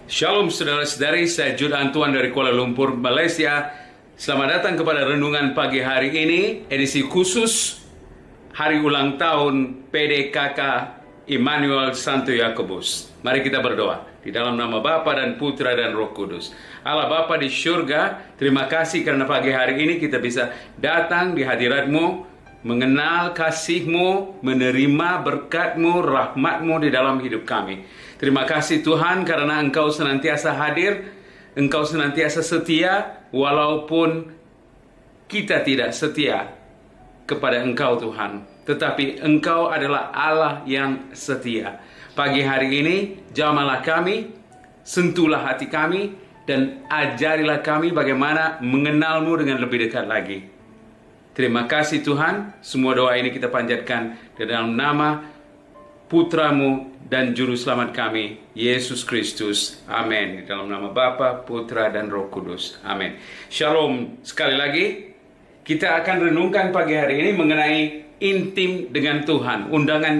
Shalom saudara-saudari, saya Jude Antuan dari Kuala Lumpur, Malaysia. Selamat datang kepada renungan pagi hari ini, edisi khusus hari ulang tahun PDKK Immanuel Santo Yakobus. Mari kita berdoa. Di dalam nama Bapa dan Putra dan Roh Kudus. Allah Bapa di syurga, terima kasih karena pagi hari ini kita bisa datang di hadirat-Mu, mengenal kasih-Mu, menerima berkat-Mu, rahmat-Mu di dalam hidup kami. Terima kasih Tuhan karena Engkau senantiasa hadir, Engkau senantiasa setia, walaupun kita tidak setia kepada Engkau Tuhan. Tetapi Engkau adalah Allah yang setia. Pagi hari ini, jamahlah kami, sentuhlah hati kami, dan ajarilah kami bagaimana mengenal-Mu dengan lebih dekat lagi. Terima kasih Tuhan, semua doa ini kita panjatkan di dalam nama Putra-Mu dan Juru Selamat kami, Yesus Kristus. Amin. Di dalam nama Bapa, Putra, dan Roh Kudus. Amin. Shalom. Sekali lagi, kita akan renungkan pagi hari ini mengenai intim dengan Tuhan. Undangan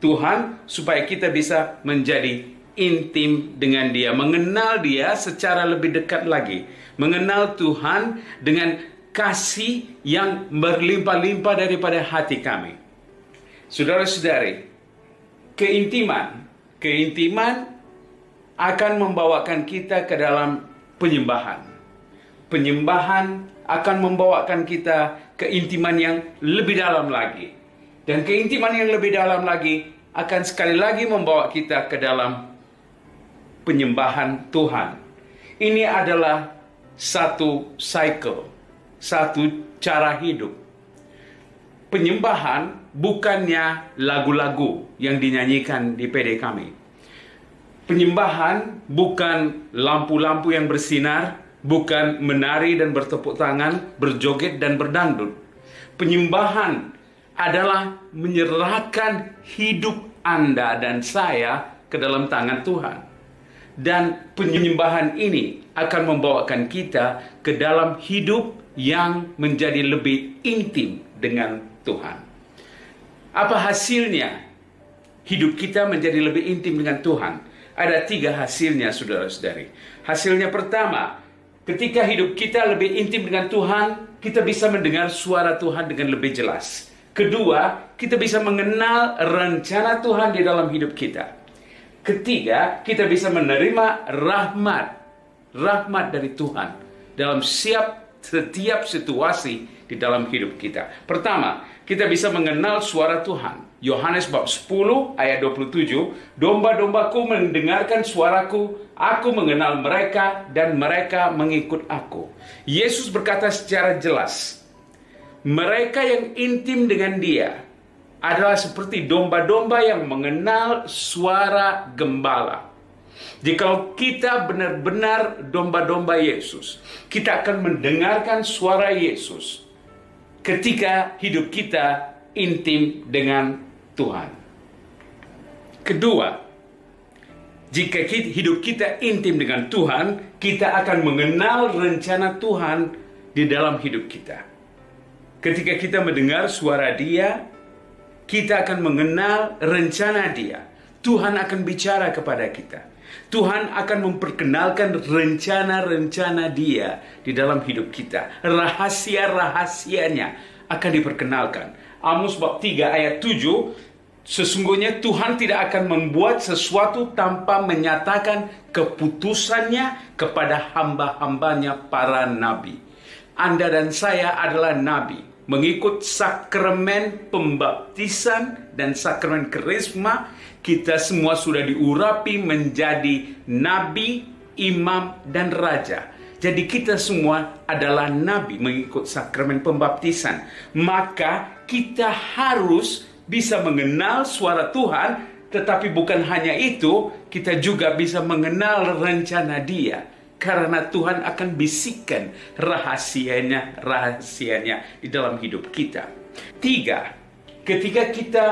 Tuhan supaya kita bisa menjadi intim dengan Dia. Mengenal Dia secara lebih dekat lagi. Mengenal Tuhan dengan kasih yang berlimpah-limpah daripada hati kami. Saudara-saudari, Keintiman akan membawakan kita ke dalam penyembahan. Penyembahan akan membawakan kita ke intiman yang lebih dalam lagi. Dan keintiman yang lebih dalam lagi akan sekali lagi membawa kita ke dalam penyembahan Tuhan. Ini adalah satu cycle, satu cara hidup. Penyembahan bukannya lagu-lagu yang dinyanyikan di PD kami. Penyembahan bukan lampu-lampu yang bersinar, bukan menari dan bertepuk tangan, berjoget dan berdangdut. Penyembahan adalah menyerahkan hidup Anda dan saya ke dalam tangan Tuhan. Dan penyembahan ini akan membawakan kita ke dalam hidup yang menjadi lebih intim dengan Tuhan. Apa hasilnya? Hidup kita menjadi lebih intim dengan Tuhan. Ada 3 hasilnya, saudara-saudari. Hasilnya pertama, ketika hidup kita lebih intim dengan Tuhan, kita bisa mendengar suara Tuhan dengan lebih jelas. Kedua, kita bisa mengenal rencana Tuhan di dalam hidup kita. Ketiga, kita bisa menerima rahmat dari Tuhan dalam setiap situasi di dalam hidup kita. Pertama, kita bisa mengenal suara Tuhan. Yohanes bab 10 ayat 27, domba-dombaku mendengarkan suaraku, aku mengenal mereka dan mereka mengikut aku. Yesus berkata secara jelas, mereka yang intim dengan Dia adalah seperti domba-domba yang mengenal suara gembala. Jika kita benar-benar domba-domba Yesus, kita akan mendengarkan suara Yesus ketika hidup kita intim dengan Tuhan. Kedua, jika hidup kita intim dengan Tuhan, kita akan mengenal rencana Tuhan di dalam hidup kita. Ketika kita mendengar suara Dia, kita akan mengenal rencana Dia. Tuhan akan bicara kepada kita. Tuhan akan memperkenalkan rencana-rencana Dia di dalam hidup kita. Rahasia-rahasianya akan diperkenalkan. Amos bab 3 ayat 7, sesungguhnya Tuhan tidak akan membuat sesuatu tanpa menyatakan keputusannya kepada hamba-hambanya para nabi. Anda dan saya adalah nabi. Mengikut sakramen pembaptisan dan sakramen karisma, kita semua sudah diurapi menjadi nabi, imam, dan raja. Jadi kita semua adalah nabi mengikut sakramen pembaptisan. Maka kita harus bisa mengenal suara Tuhan, tetapi bukan hanya itu, kita juga bisa mengenal rencana Dia. Karena Tuhan akan bisikkan rahasianya di dalam hidup kita. 3, ketika kita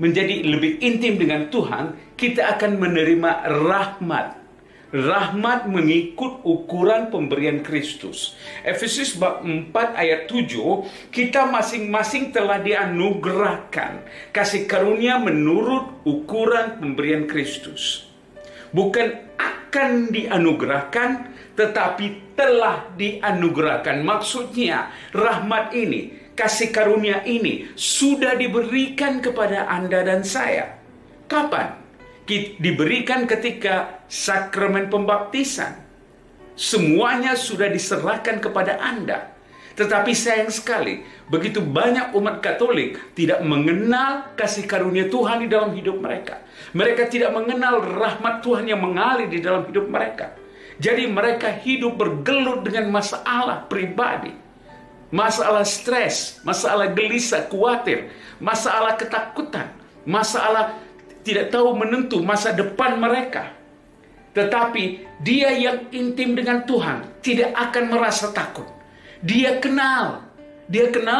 menjadi lebih intim dengan Tuhan, kita akan menerima rahmat. Rahmat mengikut ukuran pemberian Kristus. Efesus bab 4 ayat 7, kita masing-masing telah dianugerahkan kasih karunia menurut ukuran pemberian Kristus. Bukan akan dianugerahkan, tetapi telah dianugerahkan. Maksudnya, rahmat ini, kasih karunia ini sudah diberikan kepada Anda dan saya. Kapan? Diberikan ketika sakramen pembaptisan. Semuanya sudah diserahkan kepada Anda. Tetapi sayang sekali, begitu banyak umat Katolik tidak mengenal kasih karunia Tuhan di dalam hidup mereka. Mereka tidak mengenal rahmat Tuhan yang mengalir di dalam hidup mereka. Jadi mereka hidup bergelut dengan masalah pribadi. Masalah stres, masalah gelisah, khawatir, masalah ketakutan, masalah tidak tahu menentu masa depan mereka. Tetapi dia yang intim dengan Tuhan tidak akan merasa takut. Dia kenal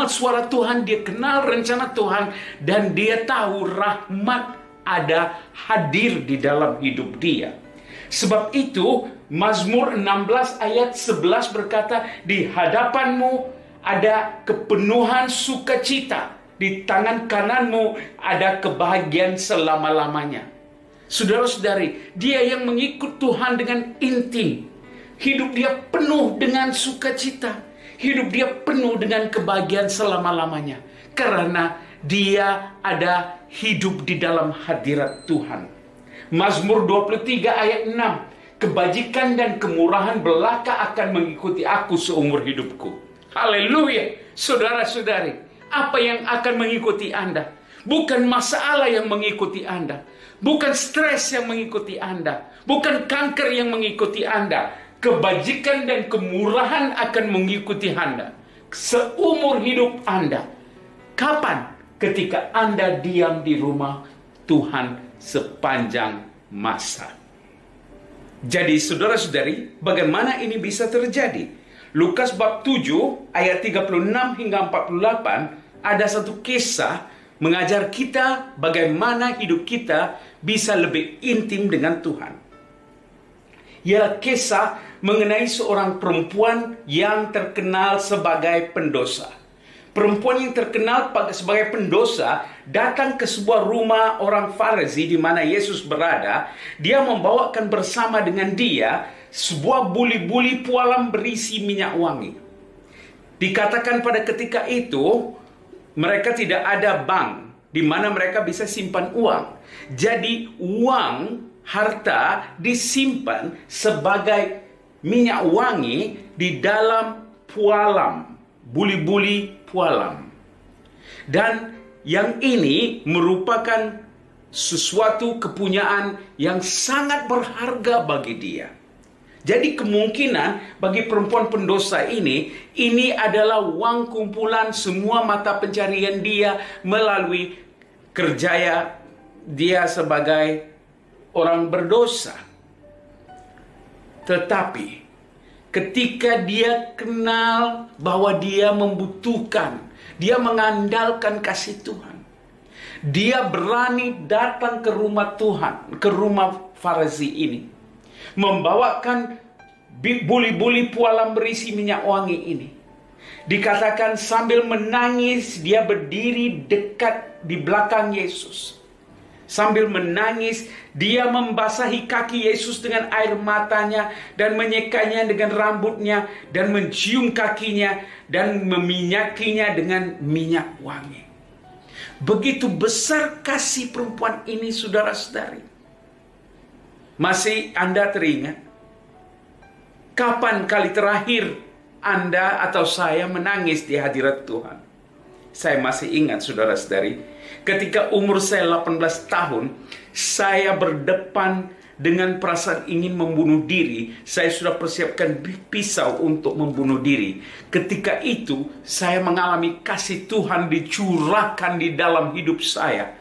suara Tuhan, dia kenal rencana Tuhan, dan dia tahu rahmat ada hadir di dalam hidup dia. Sebab itu Mazmur 16 ayat 11 berkata, di hadapanmu ada kepenuhan sukacita, di tangan kananmu ada kebahagiaan selama-lamanya. Saudara-saudari, dia yang mengikut Tuhan dengan intim, hidup dia penuh dengan sukacita, hidup dia penuh dengan kebahagiaan selama-lamanya, karena dia ada hidup di dalam hadirat Tuhan. Mazmur 23 ayat 6, kebajikan dan kemurahan belaka akan mengikuti aku seumur hidupku. Haleluya. Saudara-saudari, apa yang akan mengikuti Anda? Bukan masalah yang mengikuti Anda, bukan stres yang mengikuti Anda, bukan kanker yang mengikuti Anda. Kebajikan dan kemurahan akan mengikuti Anda seumur hidup Anda. Kapan? Ketika Anda diam di rumah Tuhan sepanjang masa. Jadi saudara-saudari, bagaimana ini bisa terjadi? Lukas bab 7 ayat 36 hingga 48 ada satu kisah mengajar kita bagaimana hidup kita bisa lebih intim dengan Tuhan. Ialah kisah mengenai seorang perempuan yang terkenal sebagai pendosa. Perempuan yang terkenal sebagai pendosa datang ke sebuah rumah orang Farisi di mana Yesus berada. Dia membawakan bersama dengan dia sebuah buli-buli pualam berisi minyak wangi. Dikatakan pada ketika itu mereka tidak ada bank di mana mereka bisa simpan uang. Jadi uang, harta disimpan sebagai minyak wangi di dalam pualam, buli-buli pualam. Dan yang ini merupakan sesuatu kepunyaan yang sangat berharga bagi dia. Jadi kemungkinan bagi perempuan pendosa ini adalah uang kumpulan semua mata pencarian dia melalui kerjaya dia sebagai orang berdosa. Tetapi ketika dia kenal bahwa dia membutuhkan, dia mengandalkan kasih Tuhan, dia berani datang ke rumah Tuhan, ke rumah Farisi ini, membawakan buli-buli pualam berisi minyak wangi ini. Dikatakan sambil menangis dia berdiri dekat di belakang Yesus. Sambil menangis dia membasahi kaki Yesus dengan air matanya dan menyekanya dengan rambutnya dan mencium kakinya dan meminyakinya dengan minyak wangi. Begitu besar kasih perempuan ini, saudara-saudari. Masih Anda teringat? Kapan kali terakhir Anda atau saya menangis di hadirat Tuhan? Saya masih ingat, saudara-saudari, ketika umur saya 18 tahun, saya berdepan dengan perasaan ingin membunuh diri. Saya sudah persiapkan pisau untuk membunuh diri. Ketika itu, saya mengalami kasih Tuhan dicurahkan di dalam hidup saya.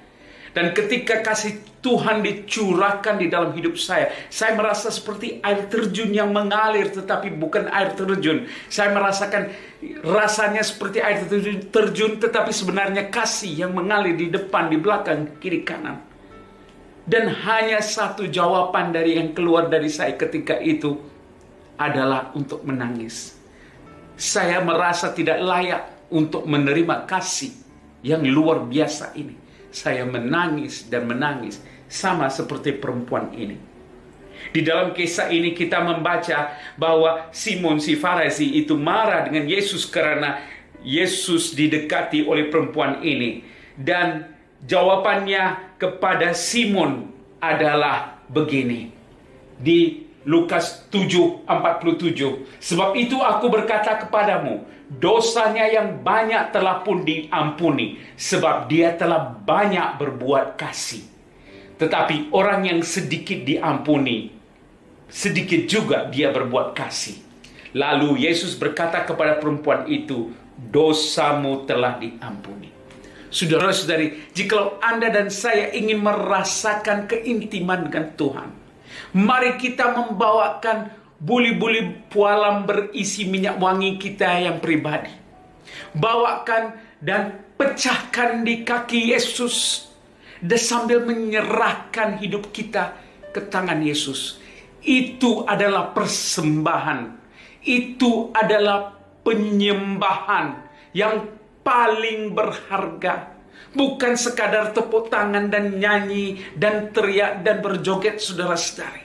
Dan ketika kasih Tuhan dicurahkan di dalam hidup saya merasa seperti air terjun yang mengalir, tetapi bukan air terjun. Saya merasakan rasanya seperti air terjun, tetapi sebenarnya kasih yang mengalir di depan, di belakang, kiri, kanan. Dan hanya satu jawaban dari yang keluar dari saya ketika itu adalah untuk menangis. Saya merasa tidak layak untuk menerima kasih yang luar biasa ini. Saya menangis dan menangis sama seperti perempuan ini. Di dalam kisah ini kita membaca bahwa Simon si Farisi itu marah dengan Yesus karena Yesus didekati oleh perempuan ini. Dan jawabannya kepada Simon adalah begini. Di Lukas 7:47. Sebab itu aku berkata kepadamu, dosanya yang banyak telah pun diampuni, sebab dia telah banyak berbuat kasih. Tetapi orang yang sedikit diampuni, sedikit juga dia berbuat kasih. Lalu Yesus berkata kepada perempuan itu, dosamu telah diampuni. Saudara-saudari, jikalau Anda dan saya ingin merasakan keintiman dengan Tuhan, mari kita membawakan buli-buli pualam berisi minyak wangi kita yang pribadi. Bawakan dan pecahkan di kaki Yesus, dan sambil menyerahkan hidup kita ke tangan Yesus. Itu adalah persembahan. Itu adalah penyembahan yang paling berharga. Bukan sekadar tepuk tangan dan nyanyi dan teriak dan berjoget, saudara-saudari.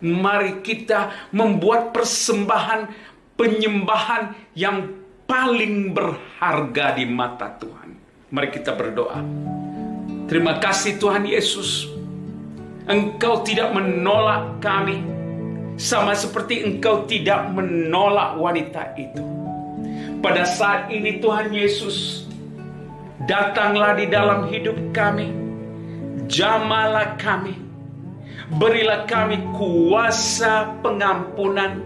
Mari kita membuat persembahan, penyembahan yang paling berharga di mata Tuhan. Mari kita berdoa. Terima kasih Tuhan Yesus. Engkau tidak menolak kami, sama seperti Engkau tidak menolak wanita itu. Pada saat ini Tuhan Yesus, datanglah di dalam hidup kami, jamalah kami, berilah kami kuasa pengampunan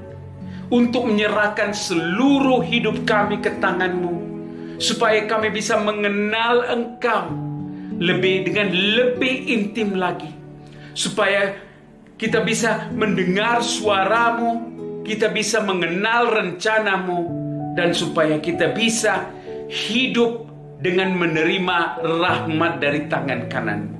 untuk menyerahkan seluruh hidup kami ke tangan-Mu, supaya kami bisa mengenal Engkau dengan lebih intim lagi, supaya kita bisa mendengar suara-Mu, kita bisa mengenal rencana-Mu, dan supaya kita bisa hidup dengan menerima rahmat dari tangan kanan.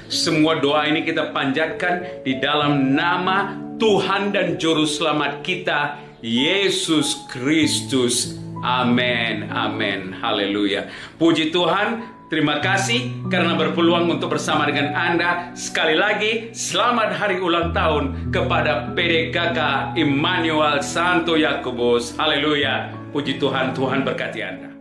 Semua doa ini kita panjatkan di dalam nama Tuhan dan Juru Selamat kita, Yesus Kristus. Amin, amin, haleluya. Puji Tuhan, terima kasih karena berpeluang untuk bersama dengan Anda. Sekali lagi, selamat hari ulang tahun kepada PDKK Immanuel Santo Yakobus. Haleluya. Puji Tuhan, Tuhan berkati Anda.